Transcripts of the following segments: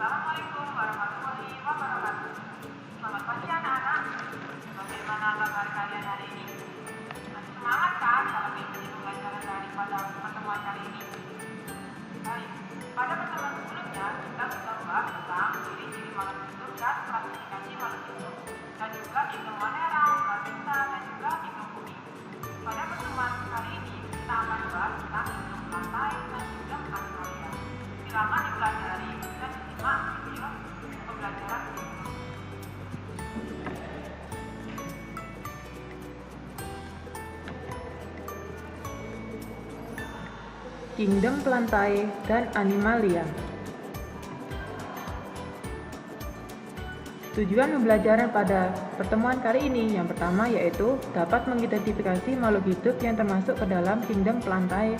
Assalamualaikum warahmatullahi wabarakatuh. Selamat pagi anak-anak. Bagaimana kabar kalian hari ini? Masih semangat kan dalam mengikuti pembelajaran daripada pertemuan kali ini? Baik, pada pertemuan sebelumnya kita sudah membahas tentang ciri-ciri makhluk hidup dan klasifikasi makhluk hidup, dan juga kingdom Monera, Plasenta, dan juga kingdom Bumi. Pada pertemuan kali ini kita akan membahas tentang kingdom Plantae dan kingdom Animalia. Silakan dipelajari dan disimak video pembelajaran berikut. Kingdom Plantae dan Animalia. Tujuan pembelajaran pada pertemuan kali ini yang pertama yaitu dapat mengidentifikasi makhluk hidup yang termasuk ke dalam Kingdom Plantae.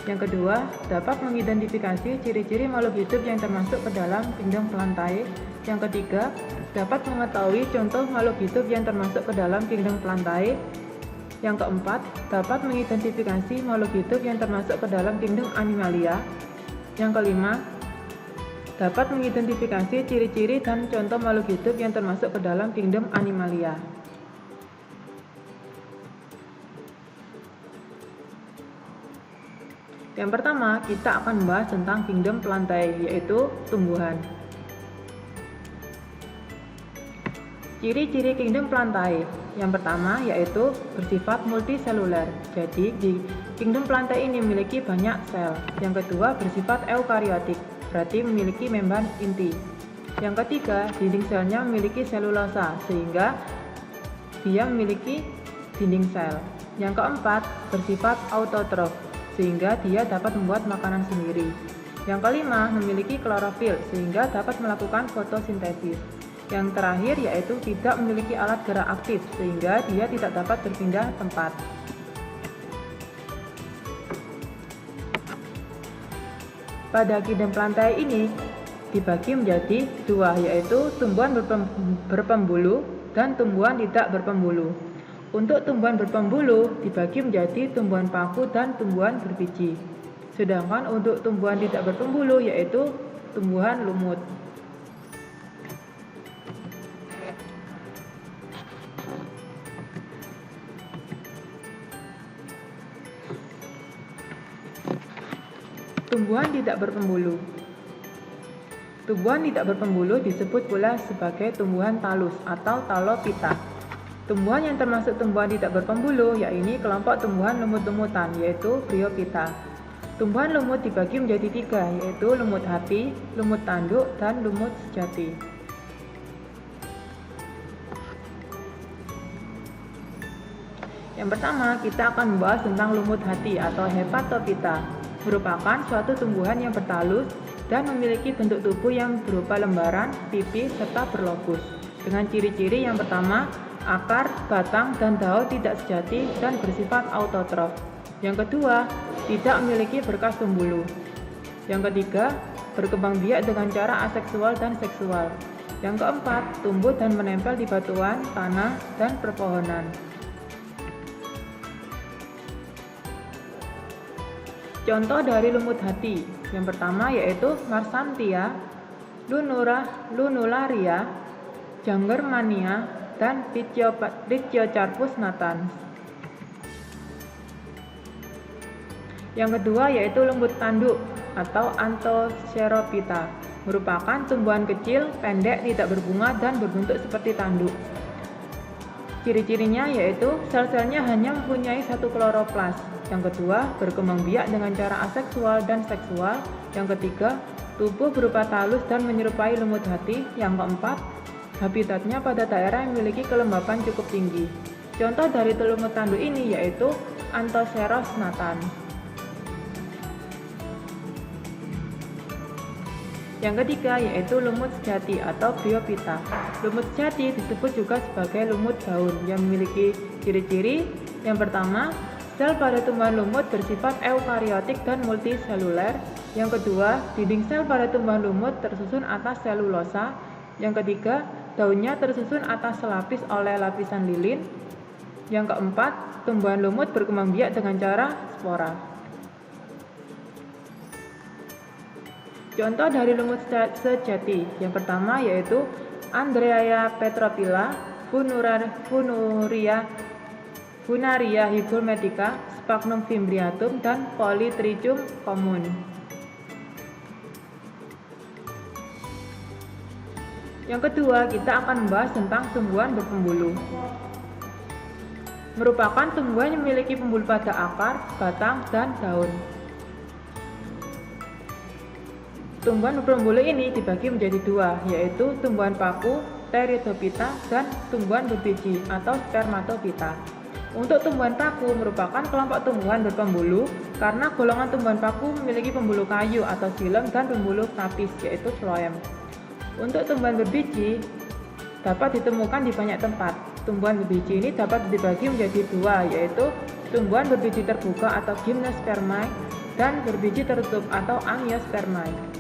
Yang kedua, dapat mengidentifikasi ciri-ciri makhluk hidup yang termasuk ke dalam Kingdom Plantae. Yang ketiga, dapat mengetahui contoh makhluk hidup yang termasuk ke dalam Kingdom Plantae. Yang keempat, dapat mengidentifikasi makhluk hidup yang termasuk ke dalam Kingdom Animalia. Yang kelima, dapat mengidentifikasi ciri-ciri dan contoh makhluk hidup yang termasuk ke dalam Kingdom Animalia. Yang pertama, kita akan membahas tentang Kingdom Plantae, yaitu tumbuhan. Ciri-ciri Kingdom Plantae yang pertama yaitu bersifat multiseluler. Jadi di Kingdom Plantae ini memiliki banyak sel. Yang kedua, bersifat eukariotik, berarti memiliki membran inti. Yang ketiga, dinding selnya memiliki selulosa sehingga dia memiliki dinding sel. Yang keempat, bersifat autotrof sehingga dia dapat membuat makanan sendiri. Yang kelima, memiliki klorofil sehingga dapat melakukan fotosintesis. Yang terakhir yaitu tidak memiliki alat gerak aktif sehingga dia tidak dapat berpindah tempat. Pada Kingdom Plantae ini dibagi menjadi dua, yaitu tumbuhan berpembuluh dan tumbuhan tidak berpembuluh. Untuk tumbuhan berpembuluh dibagi menjadi tumbuhan paku dan tumbuhan berbiji. Sedangkan untuk tumbuhan tidak berpembuluh yaitu tumbuhan lumut. Tumbuhan tidak berpembuluh. Tumbuhan tidak berpembuluh disebut pula sebagai tumbuhan talus atau talopita. Tumbuhan yang termasuk tumbuhan tidak berpembuluh yaitu kelompok tumbuhan lumut-lumutan yaitu Bryophyta. Tumbuhan lumut dibagi menjadi tiga yaitu lumut hati, lumut tanduk, dan lumut sejati. Yang pertama kita akan membahas tentang lumut hati atau Hepatophyta. Merupakan suatu tumbuhan yang bertalus dan memiliki bentuk tubuh yang berupa lembaran, pipi, serta berlobus. Dengan ciri-ciri yang pertama, akar, batang, dan daun tidak sejati dan bersifat autotrof. Yang kedua, tidak memiliki berkas pembuluh. Yang ketiga, berkembang biak dengan cara aseksual dan seksual. Yang keempat, tumbuh dan menempel di batuan, tanah, dan perpohonan. Contoh dari lumut hati yang pertama yaitu Marsanthia, Lunularia, Jangermania, dan Riciocarpus natans. Yang kedua yaitu lumut tanduk atau Anthocerophyta, merupakan tumbuhan kecil, pendek, tidak berbunga, dan berbentuk seperti tanduk. Ciri-cirinya yaitu sel-selnya hanya mempunyai satu kloroplas. Yang kedua, berkembang biak dengan cara aseksual dan seksual. Yang ketiga, tubuh berupa talus dan menyerupai lumut hati. Yang keempat, habitatnya pada daerah yang memiliki kelembapan cukup tinggi. Contoh dari lumut tanduk ini yaitu Anthoceros natans. Yang ketiga yaitu lumut sejati atau Bryophyta. Lumut sejati disebut juga sebagai lumut daun yang memiliki ciri-ciri yang pertama, sel pada tumbuhan lumut bersifat eukariotik dan multiseluler. Yang kedua, dinding sel pada tumbuhan lumut tersusun atas selulosa. Yang ketiga, daunnya tersusun atas selapis oleh lapisan lilin. Yang keempat, tumbuhan lumut berkembang biak dengan cara spora. Contoh dari lumut sejati yang pertama yaitu Andreaea petrophylla, Funaria hygrometrica, Sphagnum fimbriatum, dan Polytrichum commune. Yang kedua, kita akan membahas tentang tumbuhan berpembuluh. Merupakan tumbuhan yang memiliki pembuluh pada akar, batang, dan daun. Tumbuhan berpembuluh ini dibagi menjadi dua, yaitu tumbuhan paku, Pteridophyta, dan tumbuhan berbiji atau Spermatophyta. Untuk tumbuhan paku merupakan kelompok tumbuhan berpembuluh karena golongan tumbuhan paku memiliki pembuluh kayu atau xilem dan pembuluh tapis yaitu phloem. Untuk tumbuhan berbiji dapat ditemukan di banyak tempat. Tumbuhan berbiji ini dapat dibagi menjadi dua, yaitu tumbuhan berbiji terbuka atau gymnospermae dan berbiji tertutup atau angiospermae.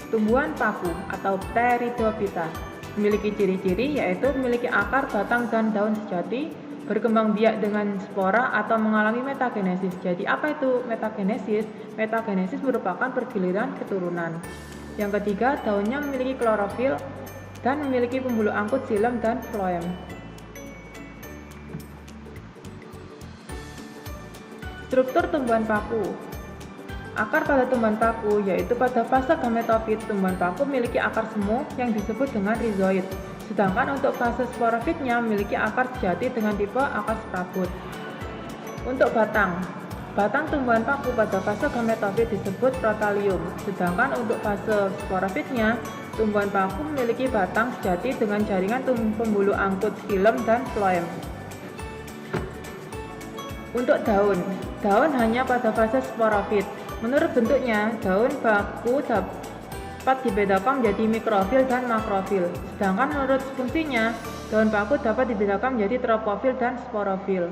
Tumbuhan paku atau Pteridophyta memiliki ciri-ciri yaitu memiliki akar, batang, dan daun sejati, berkembang biak dengan spora atau mengalami metagenesis. Jadi apa itu metagenesis? Metagenesis merupakan pergiliran keturunan. Yang ketiga, daunnya memiliki klorofil dan memiliki pembuluh angkut xilem dan phloem. Struktur tumbuhan paku. Akar pada tumbuhan paku yaitu pada fase gametofit tumbuhan paku memiliki akar semu yang disebut dengan rhizoid. Sedangkan untuk fase sporofitnya memiliki akar sejati dengan tipe akar sprabut. Untuk batang tumbuhan paku pada fase gametofit disebut protalium. Sedangkan untuk fase sporofitnya tumbuhan paku memiliki batang sejati dengan jaringan pembuluh angkut xilem dan phloem. Untuk daun hanya pada fase sporofit. Menurut bentuknya, daun paku dapat dibedakan menjadi mikrofil dan makrofil. Sedangkan menurut fungsinya, daun paku dapat dibedakan menjadi tropofil dan sporofil.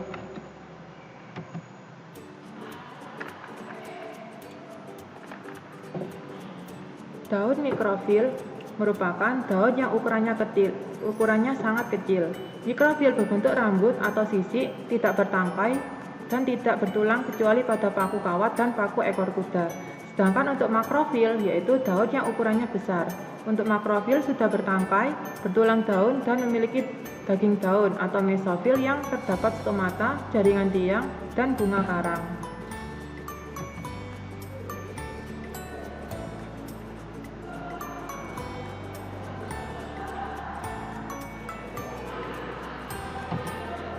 Daun mikrofil merupakan daun yang ukurannya sangat kecil. Mikrofil berbentuk rambut atau sisik, tidak bertangkai, dan tidak bertulang kecuali pada paku kawat dan paku ekor kuda. Sedangkan untuk makrofil yaitu daun yang ukurannya besar. Untuk makrofil sudah bertangkai, bertulang daun, dan memiliki daging daun atau mesofil yang terdapat stomata, jaringan tiang, dan bunga karang.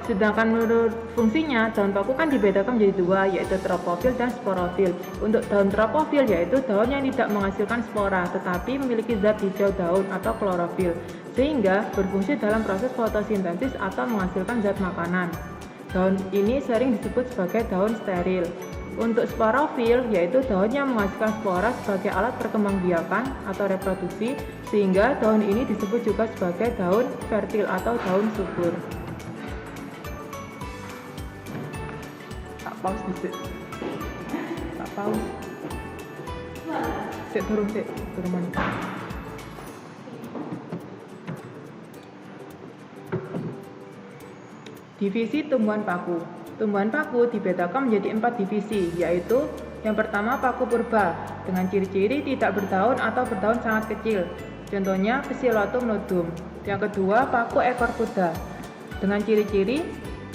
Sedangkan menurut fungsinya, daun paku kan dibedakan menjadi dua, yaitu tropofil dan sporofil. Untuk daun tropofil yaitu daun yang tidak menghasilkan spora, tetapi memiliki zat hijau daun atau klorofil, sehingga berfungsi dalam proses fotosintesis atau menghasilkan zat makanan. Daun ini sering disebut sebagai daun steril. Untuk sporofil yaitu daun yang menghasilkan spora sebagai alat perkembangbiakan atau reproduksi, sehingga daun ini disebut juga sebagai daun fertil atau daun subur. Paus dhisik. Tak paus. Turun mana. Divisi tumbuhan paku. Tumbuhan paku dibedakan menjadi 4 divisi, yaitu yang pertama paku purba dengan ciri-ciri tidak berdaun atau berdaun sangat kecil. Contohnya Psilotum nodum. Yang kedua paku ekor kuda dengan ciri-ciri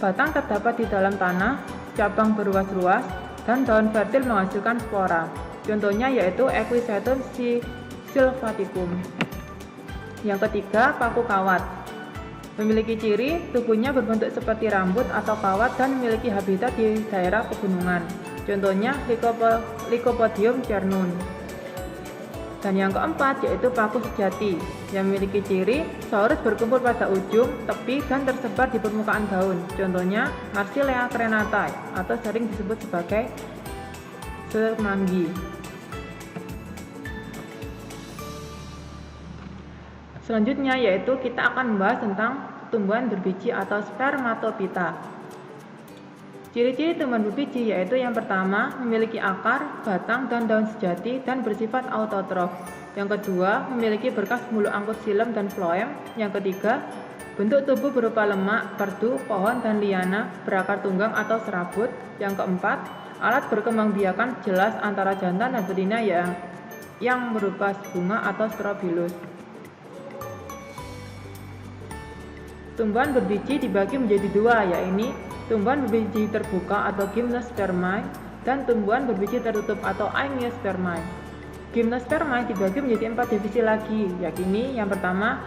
batang terdapat di dalam tanah, cabang berluas-luas, dan daun fertil menghasilkan spora. Contohnya yaitu Equisetum sylvaticum. Yang ketiga, paku kawat. Memiliki ciri tubuhnya berbentuk seperti rambut atau kawat dan memiliki habitat di daerah pegunungan. Contohnya Lycopodium cernun. Dan yang keempat yaitu paku sejati yang memiliki ciri saurus berkumpul pada ujung, tepi, dan tersebar di permukaan daun. Contohnya Marsilea crenata atau sering disebut sebagai semanggi. Selanjutnya yaitu kita akan membahas tentang tumbuhan berbiji atau Spermatophyta. Ciri-ciri tumbuhan berbiji yaitu yang pertama memiliki akar, batang, dan daun sejati dan bersifat autotrof. Yang kedua memiliki berkas pembuluh angkut xilem dan phloem. Yang ketiga Bentuk tubuh berupa lemak, perdu, pohon, dan liana, berakar tunggang atau serabut. Yang keempat, alat berkembangbiakan jelas antara jantan dan betina yang berupa bunga atau strobilus. Tumbuhan berbiji dibagi menjadi dua, yaitu tumbuhan berbiji terbuka atau gymnospermae dan tumbuhan berbiji tertutup atau amniospermae. Gymnospermae dibagi menjadi 4 divisi lagi, yakni yang pertama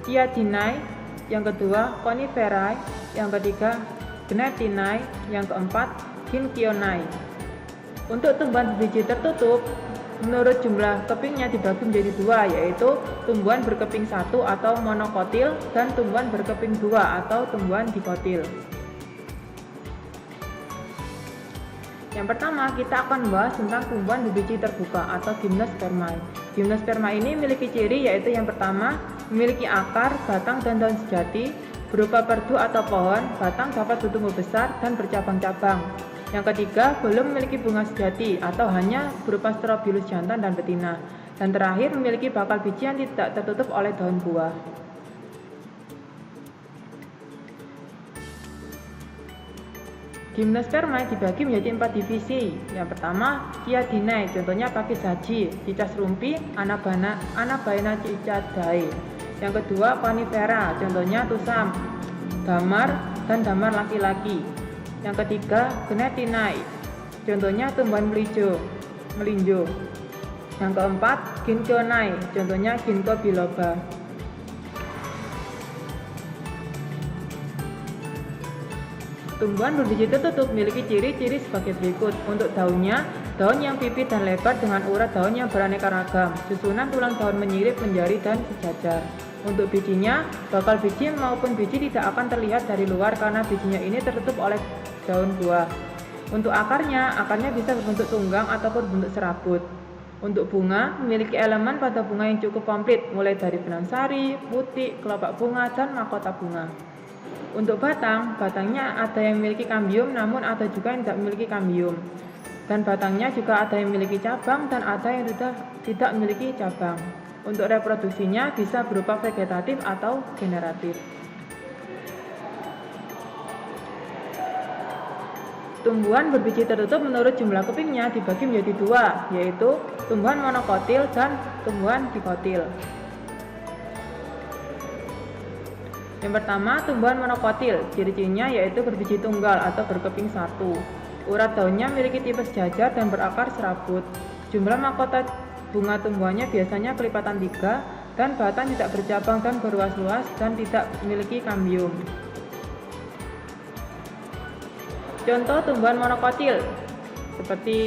Iadinae, yang kedua Coniferae, yang ketiga Gnetinae, yang keempat Gyncionae. Untuk tumbuhan berbiji tertutup, menurut jumlah kepingnya dibagi menjadi dua, yaitu tumbuhan berkeping satu atau monokotil dan tumbuhan berkeping dua atau tumbuhan dikotil. Yang pertama, kita akan membahas tentang tumbuhan berbiji terbuka atau gymnospermae. Gymnospermae ini memiliki ciri, yaitu yang pertama, memiliki akar, batang, dan daun sejati berupa perdu atau pohon. Batang dapat bertumbuh besar dan bercabang-cabang. Yang ketiga, belum memiliki bunga sejati atau hanya berupa strobilus jantan dan betina. Dan terakhir, memiliki bakal biji yang tidak tertutup oleh daun buah. Gymnospermae dibagi menjadi 4 divisi. Yang pertama, Iadinae, contohnya pakis haji, cicak rumpi, Anabaena cicadae. Yang kedua, Conifera, contohnya tusam, damar, dan damar laki-laki. Yang ketiga, Gnetinae, contohnya tumbuhan melinjo. Yang keempat, Gyncionae, contohnya Ginkgo biloba. Tumbuhan berbiji tertutup memiliki ciri-ciri sebagai berikut. Untuk daunnya, daun yang pipih dan lebar dengan urat daun yang beraneka ragam. Susunan tulang daun menyirip, menjari, dan sejajar. Untuk bijinya, bakal biji maupun biji tidak akan terlihat dari luar karena bijinya ini tertutup oleh daun buah. Untuk akarnya bisa berbentuk tunggang ataupun berbentuk serabut. Untuk bunga, memiliki elemen pada bunga yang cukup komplit, mulai dari benang sari, putik, kelopak bunga, dan mahkota bunga. Untuk batangnya ada yang memiliki kambium, namun ada juga yang tidak memiliki kambium. Dan batangnya juga ada yang memiliki cabang dan ada yang tidak memiliki cabang. Untuk reproduksinya bisa berupa vegetatif atau generatif. Tumbuhan berbiji tertutup menurut jumlah kepingnya dibagi menjadi dua, yaitu tumbuhan monokotil dan tumbuhan dikotil. Yang pertama, tumbuhan monokotil. Ciri-cirinya yaitu berbiji tunggal atau berkeping satu. Urat daunnya memiliki tipe sejajar dan berakar serabut. Jumlah mahkota bunga tumbuhannya biasanya kelipatan 3 dan batang tidak bercabang dan berluas-luas dan tidak memiliki kambium. Contoh tumbuhan monokotil seperti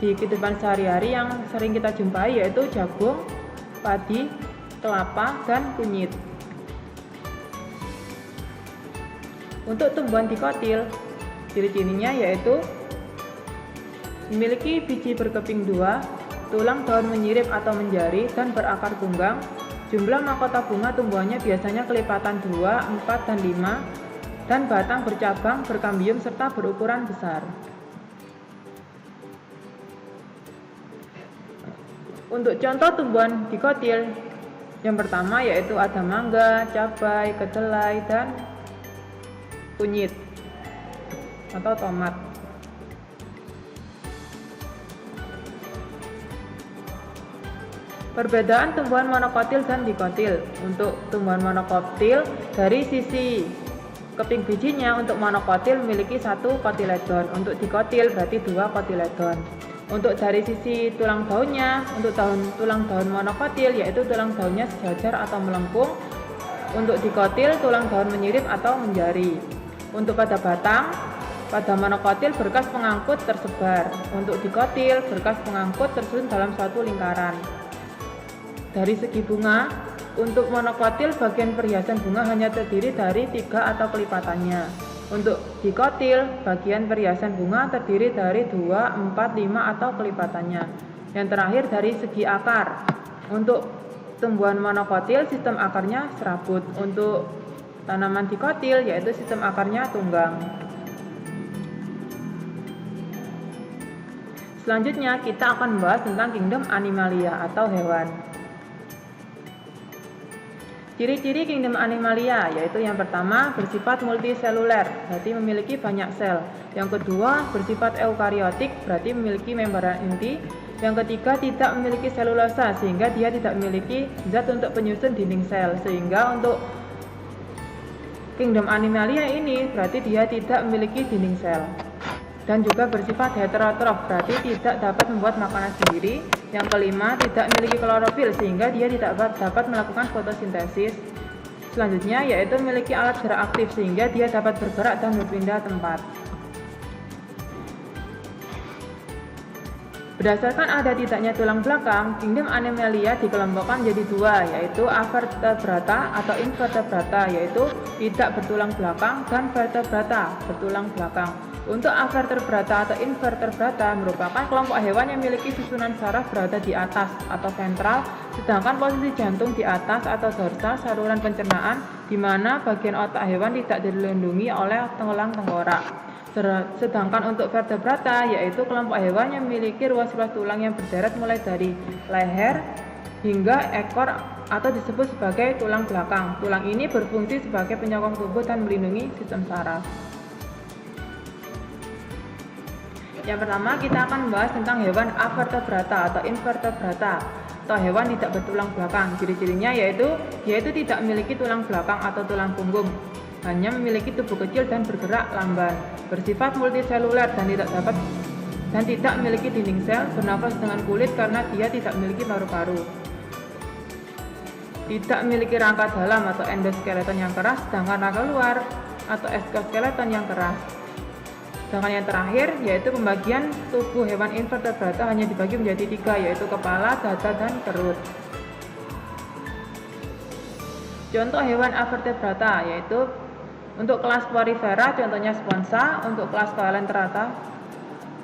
di kehidupan sehari-hari yang sering kita jumpai yaitu jagung, padi, kelapa, dan kunyit. Untuk tumbuhan dikotil, ciri-cirinya yaitu memiliki biji berkeping 2, tulang daun menyirip atau menjari, dan berakar tunggang. Jumlah mahkota bunga tumbuhannya biasanya kelipatan 2, 4, dan 5, dan batang bercabang, berkambium, serta berukuran besar. Untuk contoh tumbuhan dikotil, yang pertama yaitu ada mangga, cabai, kedelai, dan kunyit atau tomat. Perbedaan tumbuhan monokotil dan dikotil. Untuk tumbuhan monokotil, dari sisi keping bijinya, untuk monokotil memiliki 1 kotiledon, untuk dikotil berarti 2 kotiledon. Untuk dari sisi tulang daunnya, untuk tulang daun monokotil yaitu tulang daunnya sejajar atau melengkung, untuk dikotil tulang daun menyirip atau menjari. Untuk pada batang, pada monokotil berkas pengangkut tersebar, untuk dikotil berkas pengangkut tersusun dalam suatu lingkaran. Dari segi bunga, untuk monokotil bagian perhiasan bunga hanya terdiri dari 3 atau kelipatannya. Untuk dikotil, bagian perhiasan bunga terdiri dari 2, 4, 5 atau kelipatannya. Yang terakhir dari segi akar. Untuk tumbuhan monokotil sistem akarnya serabut. Untuk tanaman dikotil yaitu sistem akarnya tunggang. Selanjutnya kita akan membahas tentang kingdom Animalia atau hewan. Ciri-ciri kingdom Animalia yaitu yang pertama bersifat multiseluler, berarti memiliki banyak sel. Yang kedua bersifat eukariotik, berarti memiliki membran inti. Yang ketiga tidak memiliki selulosa, sehingga dia tidak memiliki zat untuk penyusun dinding sel. Sehingga untuk kingdom Animalia ini berarti dia tidak memiliki dinding sel. Dan juga bersifat heterotrof, berarti tidak dapat membuat makanan sendiri. Yang kelima, tidak memiliki klorofil sehingga dia tidak dapat melakukan fotosintesis. Selanjutnya yaitu memiliki alat gerak aktif sehingga dia dapat bergerak dan berpindah tempat. Berdasarkan ada tidaknya tulang belakang, kingdom Animalia dikelompokkan menjadi dua, yaitu avertebrata atau invertebrata, yaitu tidak bertulang belakang, dan vertebrata bertulang belakang. Untuk avertebrata atau invertebrata merupakan kelompok hewan yang memiliki susunan saraf berada di atas atau ventral, sedangkan posisi jantung di atas atau dorsal saluran pencernaan, di mana bagian otak hewan tidak dilindungi oleh tulang tengkorak. Sedangkan untuk vertebrata yaitu kelompok hewan yang memiliki ruas-ruas tulang yang berderet mulai dari leher hingga ekor atau disebut sebagai tulang belakang. Tulang ini berfungsi sebagai penyokong tubuh dan melindungi sistem saraf. Yang pertama kita akan membahas tentang hewan avertebrata atau invertebrata atau hewan tidak bertulang belakang. Ciri-cirinya yaitu tidak memiliki tulang belakang atau tulang punggung, hanya memiliki tubuh kecil dan bergerak lamban, bersifat multiseluler dan tidak memiliki dinding sel, bernafas dengan kulit karena dia tidak memiliki paru-paru. Tidak memiliki rangka dalam atau endoskeleton yang keras, sedangkan rangka luar atau exoskeleton yang keras. Sedangkan yang terakhir yaitu pembagian tubuh hewan invertebrata hanya dibagi menjadi tiga, yaitu kepala, dada, dan perut. Contoh hewan avertebrata yaitu untuk kelas Porifera contohnya Sponsa, untuk kelas Coelenterata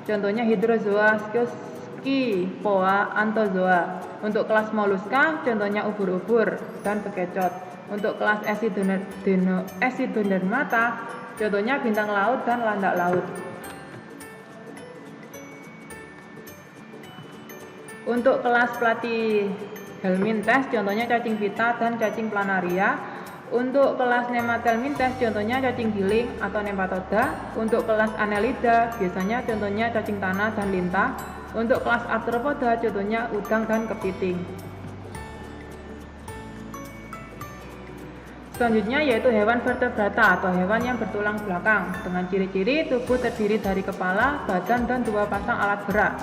contohnya Hydrozoa, Scyphozoa, Anthozoa. Untuk kelas Moluska contohnya ubur-ubur dan bekecot. Untuk kelas Echinodermata contohnya bintang laut dan landak laut. Untuk kelas Platyhelminthes contohnya cacing pita dan cacing planaria. Untuk kelas Nemathelminthes contohnya cacing giling atau Nematoda. Untuk kelas Annelida biasanya contohnya cacing tanah dan lintah. Untuk kelas Arthropoda contohnya udang dan kepiting. Selanjutnya yaitu hewan vertebrata atau hewan yang bertulang belakang dengan ciri-ciri tubuh terdiri dari kepala, badan, dan dua pasang alat gerak.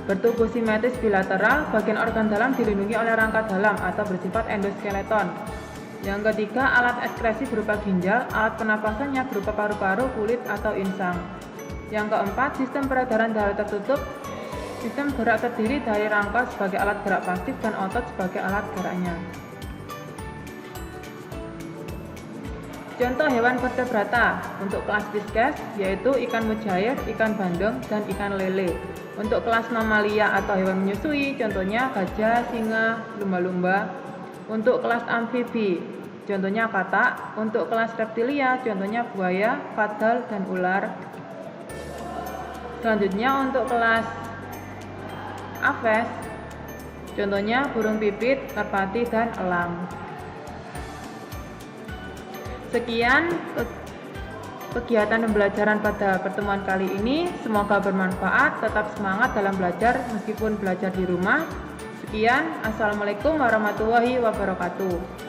Bertubuh simetris bilateral, bagian organ dalam dilindungi oleh rangka dalam atau bersifat endoskeleton. Yang ketiga, alat ekskresi berupa ginjal, alat pernapasannya berupa paru-paru, kulit, atau insang. Yang keempat, sistem peredaran darah tertutup. Sistem gerak terdiri dari rangka sebagai alat gerak pasif dan otot sebagai alat geraknya. Contoh hewan vertebrata untuk kelas Pisces yaitu ikan mujair, ikan bandeng, dan ikan lele. Untuk kelas Mamalia atau hewan menyusui contohnya gajah, singa, lumba-lumba. Untuk kelas amfibi contohnya katak. Untuk kelas reptilia contohnya buaya, kadal, dan ular. Selanjutnya untuk kelas Aves contohnya burung pipit, merpati, dan elang. Sekian kegiatan pembelajaran pada pertemuan kali ini. Semoga bermanfaat. Tetap semangat dalam belajar meskipun belajar di rumah. Sekian, Assalamualaikum warahmatullahi wabarakatuh.